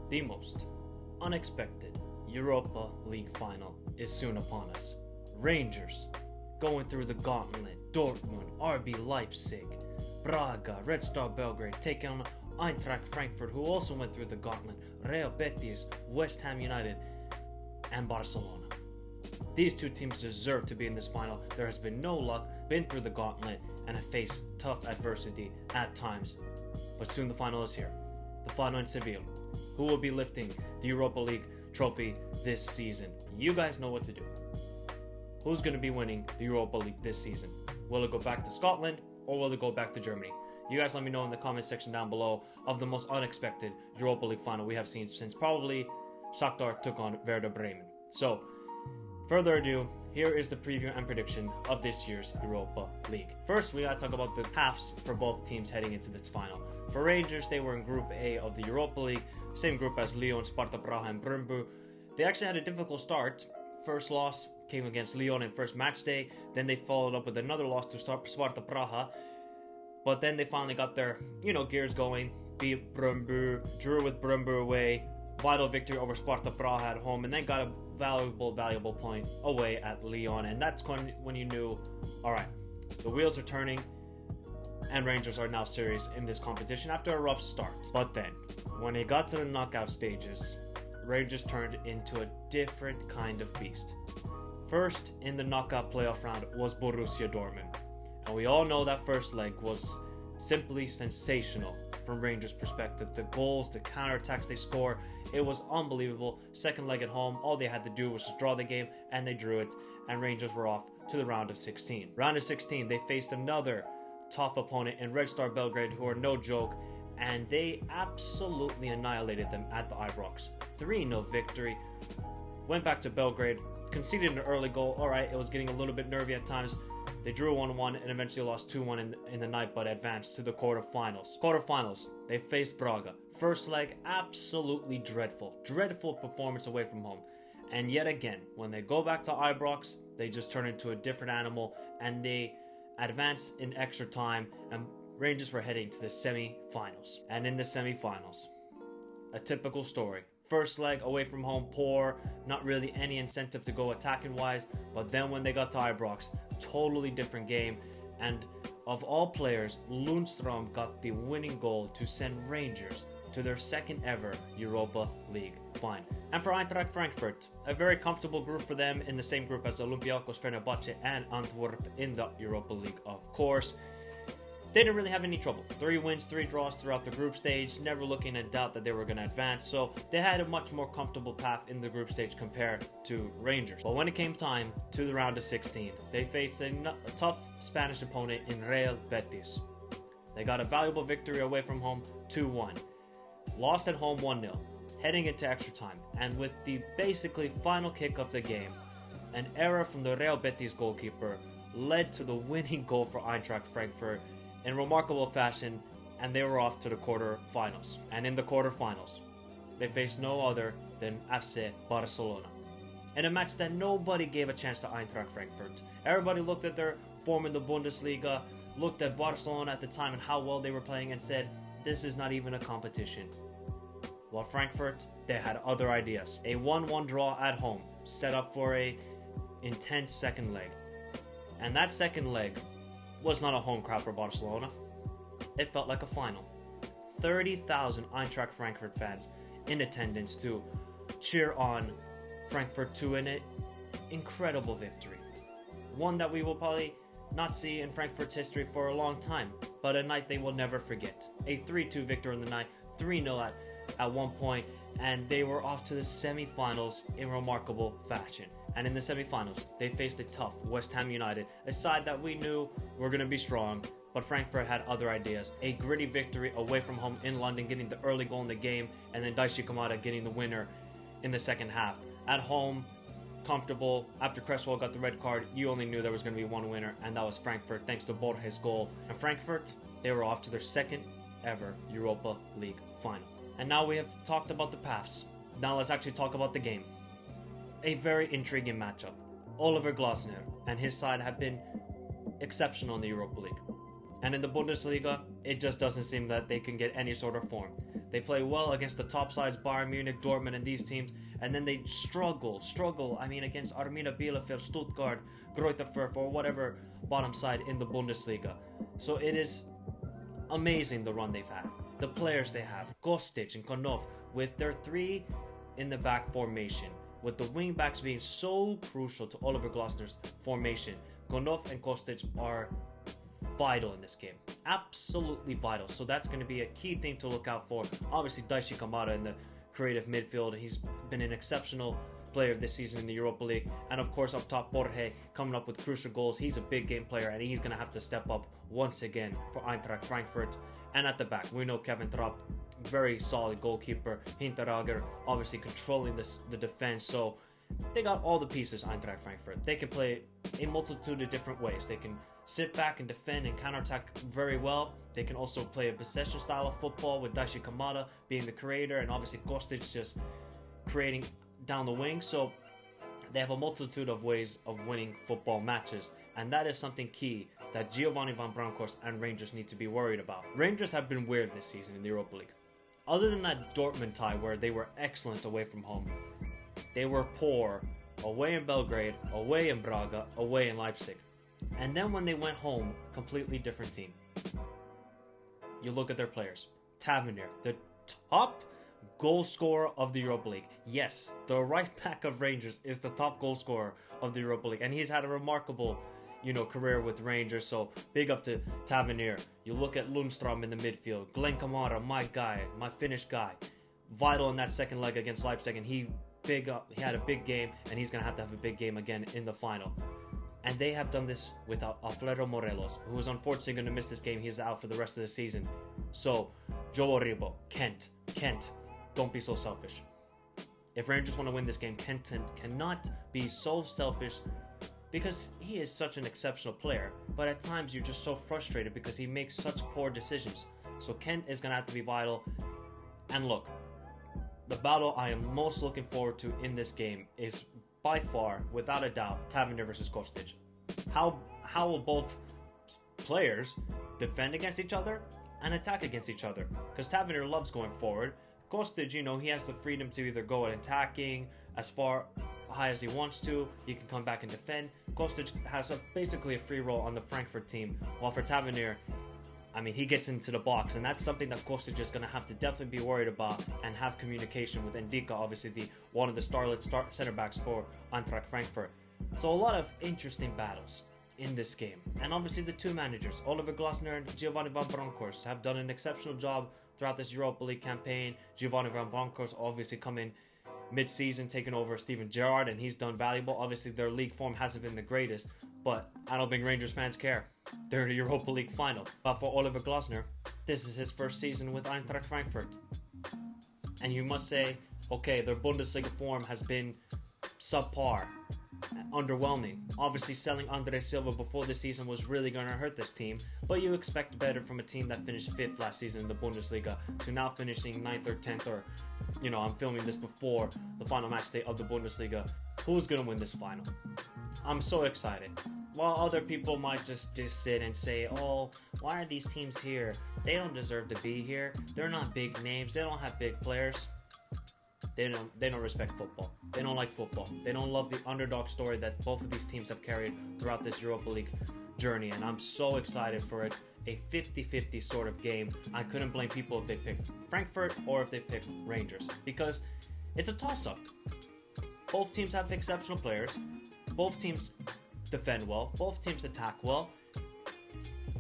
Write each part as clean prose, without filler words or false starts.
The most unexpected Europa League final is soon upon us. Rangers going through the gauntlet, Dortmund, RB Leipzig, Braga, Red Star Belgrade taking on Eintracht Frankfurt, who also went through the gauntlet, Real Betis, West Ham United, and Barcelona. These two teams deserve to be in this final. There has been no luck, been through the gauntlet, and have faced tough adversity at times. But soon the final is here. The final in Seville. Who will be lifting the Europa League trophy this season? You guys know what to do. Who's going to be winning the Europa League this season? Will it go back to Scotland or will it go back to Germany? You guys let me know in the comment section down below of the most unexpected Europa League final we have seen since probably Shakhtar took on Werder Bremen. So, further ado, here is the preview and prediction of this year's Europa League. First, we gotta talk about the paths for both teams heading into this final. For Rangers, they were in Group A of the Europa League, same group as Lyon, Sparta Praha, and Brøndby. They actually had a difficult start. First loss came against Lyon in first match day, then they followed up with another loss to Sparta Praha, but then they finally got their, gears going, beat Brøndby, drew with Brøndby away, vital victory over Sparta Praha at home, and then got a valuable point away at Lyon. And that's when you knew, alright, the wheels are turning and Rangers are now serious in this competition after a rough start. But then, when they got to the knockout stages, Rangers turned into a different kind of beast. First in the knockout playoff round was Borussia Dortmund, and we all know that first leg was simply sensational from Rangers' perspective. The goals, the counterattacks they score, it was unbelievable. Second leg at home, all they had to do was just draw the game, and they drew it, and Rangers were off to the round of 16. Round of 16, they faced another tough opponent in Red Star Belgrade, who are no joke, and they absolutely annihilated them at the Ibrox. 3-0 victory. Went back to Belgrade, conceded an early goal. Alright, it was getting a little bit nervy at times. They drew 1-1 and eventually lost 2-1 in the night, but advanced to the quarterfinals. Quarterfinals, they faced Braga. First leg, absolutely dreadful. Dreadful performance away from home. And yet again, when they go back to Ibrox, they just turn into a different animal, and they advance in extra time, and Rangers were heading to the semi-finals. And in the semi-finals, a typical story. First leg away from home, poor, not really any incentive to go attacking wise, but then when they got to Ibrox, totally different game, and of all players, Lundstrom got the winning goal to send Rangers to their second ever Europa League final. And for Eintracht Frankfurt, a very comfortable group for them, in the same group as Olympiacos, Fenerbahce, and Antwerp in the Europa League, of course. They didn't really have any trouble. 3 wins, 3 draws throughout the group stage, never looking in doubt that they were going to advance, so they had a much more comfortable path in the group stage compared to Rangers. But when it came time to the round of 16, they faced a tough Spanish opponent in Real Betis. They got a valuable victory away from home, 2-1. Lost at home, 1-0. Heading into extra time, and with the basically final kick of the game, an error from the Real Betis goalkeeper led to the winning goal for Eintracht Frankfurt in remarkable fashion, and they were off to the quarterfinals. And in the quarterfinals, they faced no other than FC Barcelona, in a match that nobody gave a chance to Eintracht Frankfurt. Everybody looked at their form in the Bundesliga, looked at Barcelona at the time and how well they were playing, and said, this is not even a competition. While Frankfurt, they had other ideas. A 1-1 draw at home, set up for a intense second leg. And that second leg was not a home crowd for Barcelona. It felt like a final. 30,000 Eintracht Frankfurt fans in attendance to cheer on Frankfurt to an incredible victory. One that we will probably not see in Frankfurt's history for a long time, but a night they will never forget. A 3-2 victory in the night, 3-0 at one point, and they were off to the semi-finals in remarkable fashion. And in the semi-finals, they faced a tough West Ham United, a side that we knew were going to be strong, but Frankfurt had other ideas. A gritty victory away from home in London, getting the early goal in the game, and then Daichi Kamada getting the winner in the second half. At home, comfortable. After Cresswell got the red card, you only knew there was going to be one winner, and that was Frankfurt, thanks to Borges' goal. And Frankfurt, they were off to their second ever Europa League final. And now we have talked about the paths. Now let's actually talk about the game. A very intriguing matchup. Oliver Glasner and his side have been exceptional in the Europa League. And in the Bundesliga, it just doesn't seem that they can get any sort of form. They play well against the top sides, Bayern Munich, Dortmund, and these teams, and then they struggle, against Arminia Bielefeld, Stuttgart, Greuther Fürth, or whatever bottom side in the Bundesliga. So it is amazing the run they've had. The players they have, Kostic and Konov, with their three in the back formation, with the wing backs being so crucial to Oliver Glasner's formation. Konov and Kostic are vital in this game. Absolutely vital. So that's going to be a key thing to look out for. Obviously, Daichi Kamada in the creative midfield. He's been an exceptional player this season in the Europa League. And of course, up top, Borje coming up with crucial goals. He's a big game player, and he's going to have to step up once again for Eintracht Frankfurt. And at the back, we know Kevin Trapp, very solid goalkeeper. Hinterhager obviously controlling the defense. So they got all the pieces, Eintracht Frankfurt. They can play a multitude of different ways. They can sit back and defend and counterattack very well. They can also play a possession style of football with Daichi Kamada being the creator, and obviously Kostic just creating down the wing. So they have a multitude of ways of winning football matches, and that is something key that Giovanni Van Bronckhorst and Rangers need to be worried about. Rangers have been weird this season in the Europa League. Other than that Dortmund tie where they were excellent away from home, they were poor away in Belgrade, away in Braga, away in Leipzig. And then when they went home, completely different team. You look at their players. Tavernier, the top goal scorer of the Europa League. Yes, the right back of Rangers is the top goal scorer of the Europa League. And he's had a remarkable, career with Rangers. So big up to Tavernier. You look at Lundstrom in the midfield. Glenn Kamara, my guy, my Finnish guy. Vital in that second leg against Leipzig. And he had a big game. And he's going to have a big game again in the final. And they have done this without Alfredo Morelos, who is unfortunately going to miss this game. He's out for the rest of the season. So, Joe Aribo, Kent, don't be so selfish. If Rangers want to win this game, Kent cannot be so selfish because he is such an exceptional player. But at times you're just so frustrated because he makes such poor decisions. So Kent is going to have to be vital. And look, the battle I am most looking forward to in this game is by far, without a doubt, Tavernier versus Kostic. How will both players defend against each other and attack against each other? Because Tavernier loves going forward. Kostic, he has the freedom to either go attacking as far high as he wants to. He can come back and defend. Kostic has basically a free role on the Frankfurt team. While for Tavernier, he gets into the box, and that's something that Kostic is going to have to definitely be worried about and have communication with Ndika, obviously one of the starlet center backs for Eintracht Frankfurt. So a lot of interesting battles in this game. And obviously the two managers, Oliver Glasner and Giovanni Van Bronckhorst, have done an exceptional job throughout this Europa League campaign. Giovanni Van Bronckhorst obviously come in mid-season, taking over Steven Gerrard, and he's done valuable. Obviously their league form hasn't been the greatest, but I don't think Rangers fans care. They're in the Europa League final. But for Oliver Glasner, this is his first season with Eintracht Frankfurt. And you must say, okay, their Bundesliga form has been subpar, underwhelming. Obviously selling Andre Silva before the season was really going to hurt this team, but you expect better from a team that finished 5th last season in the Bundesliga to now finishing 9th or 10th, or I'm filming this before the final match day of the Bundesliga. Who's going to win this final? I'm so excited. While other people might just sit and say, oh, why are these teams here? They don't deserve to be here. They're not big names. They don't have big players. They don't respect football. They don't like football. They don't love the underdog story that both of these teams have carried throughout this Europa League journey. And I'm so excited for it. A 50-50 sort of game. I couldn't blame people if they picked Frankfurt or if they picked Rangers, because it's a toss-up. Both teams have exceptional players. Both teams defend well. Both teams attack well.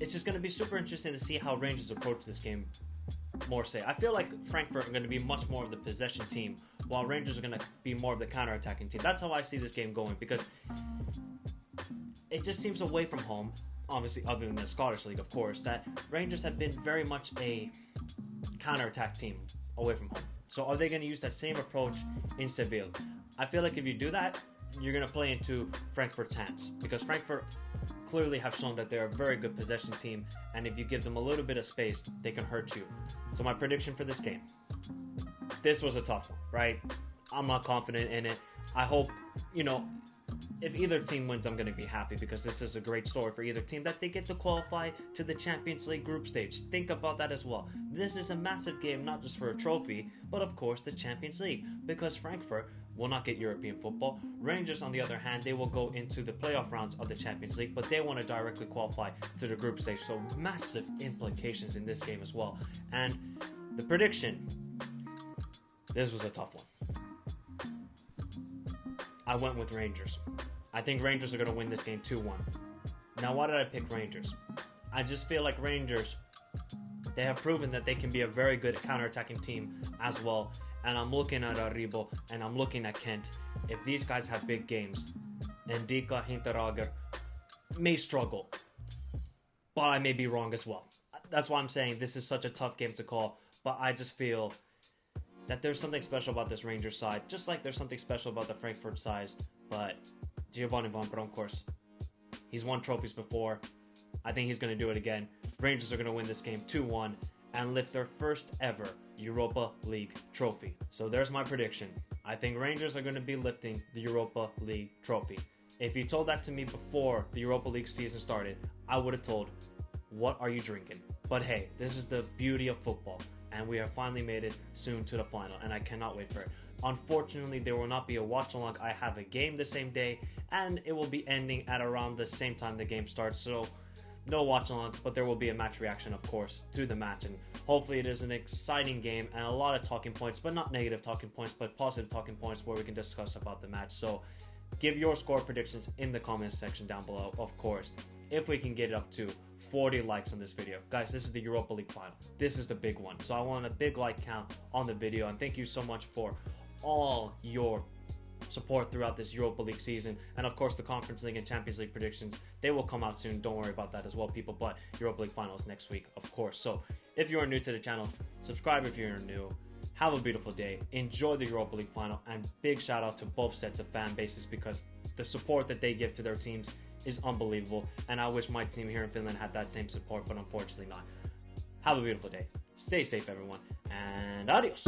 It's just going to be super interesting to see how Rangers approach this game. I feel like Frankfurt are going to be much more of the possession team, while Rangers are going to be more of the counter-attacking team. That's how I see this game going, because it just seems away from home, obviously other than the Scottish League, of course, that Rangers have been very much a counter-attack team away from home. So are they going to use that same approach in Seville? I feel like if you do that, you're going to play into Frankfurt's hands, because Frankfurt clearly have shown that they're a very good possession team, and if you give them a little bit of space, they can hurt you. So my prediction for this game, this was a tough one, right? I'm not confident in it. I hope, if either team wins, I'm going to be happy because this is a great story for either team that they get to qualify to the Champions League group stage. Think about that as well. This is a massive game, not just for a trophy, but of course the Champions League, because Frankfurt will not get European football. Rangers, on the other hand, they will go into the playoff rounds of the Champions League, but they want to directly qualify to the group stage. So massive implications in this game as well. And the prediction, this was a tough one. I went with Rangers. I think Rangers are going to win this game 2-1. Now, why did I pick Rangers? I just feel like Rangers, they have proven that they can be a very good counter-attacking team as well. And I'm looking at Arribo and I'm looking at Kent. If these guys have big games, Ndika, Hinterhager may struggle. But I may be wrong as well. That's why I'm saying this is such a tough game to call. But I just feel that there's something special about this Rangers side, just like there's something special about the Frankfurt side. But Giovanni Van Bronckhorst, he's won trophies before. I think he's going to do it again. Rangers are going to win this game 2-1 and lift their first ever Europa League trophy. So there's my prediction. I think Rangers are going to be lifting the Europa League trophy. If you told that to me before the Europa League season started, I would have told, what are you drinking? But hey, this is the beauty of football. And we have finally made it soon to the final, and I cannot wait for it. Unfortunately, there will not be a watch-along. I have a game the same day, and it will be ending at around the same time the game starts, so no watch-along, but there will be a match reaction, of course, to the match, and hopefully it is an exciting game and a lot of talking points, but not negative talking points, but positive talking points where we can discuss about the match. So give your score predictions in the comments section down below, of course, if we can get it up to 40 likes on this video. Guys, this is the Europa League final. This is the big one. So I want a big like count on the video. And thank you so much for all your support throughout this Europa League season. And of course, the Conference League and Champions League predictions, they will come out soon. Don't worry about that as well, people. But Europa League finals next week, of course. So if you are new to the channel, subscribe if you're new. Have a beautiful day. Enjoy the Europa League final. And big shout out to both sets of fan bases because the support that they give to their teams is unbelievable, and I wish my team here in Finland had that same support, but unfortunately not. Have a beautiful day. Stay safe, everyone, and adios.